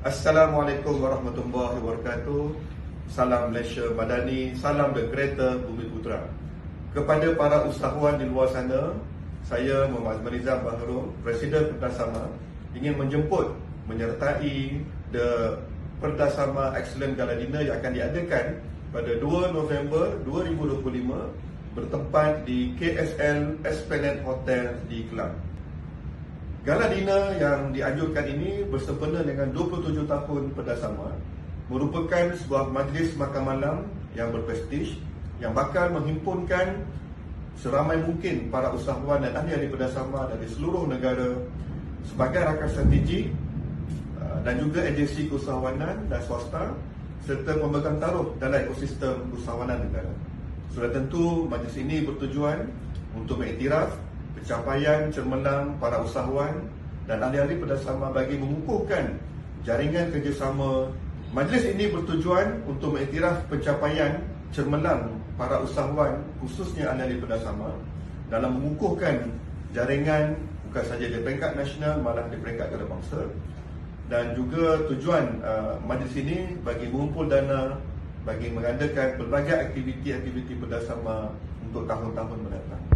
Assalamualaikum warahmatullahi wabarakatuh. Salam Malaysia Madani, salam The Greater Bumiputra. Kepada para usahawan di luar sana, saya Muhammad Azman Baharul, Presiden Perdasama, ingin menjemput menyertai The Perdasama Excellent Gala Dinner yang akan diadakan pada 2 November 2025 bertempat di KSL Esplanade Hotel di Kelang. Gala dinner yang dianjurkan ini bersempena dengan 27 tahun Perdasama, merupakan sebuah majlis makan malam yang berprestij yang bakal menghimpunkan seramai mungkin para usahawan dan ahli-ahli Perdasama dari seluruh negara sebagai rakan strategi dan juga agensi keusahawanan dan swasta serta pemegang taruh dalam ekosistem keusahawanan negara. Sudah tentu majlis ini bertujuan untuk mengiktiraf pencapaian cemerlang para usahawan dan ahli-ahli Perdasama bagi mengukuhkan jaringan kerjasama. Majlis ini bertujuan untuk mengiktiraf pencapaian cemerlang para usahawan, khususnya ahli-ahli Perdasama, dalam mengukuhkan jaringan bukan sahaja di peringkat nasional, malah di peringkat antarabangsa. Dan juga tujuan majlis ini bagi mengumpul dana bagi mengadakan pelbagai aktiviti-aktiviti Perdasama untuk tahun-tahun mendatang.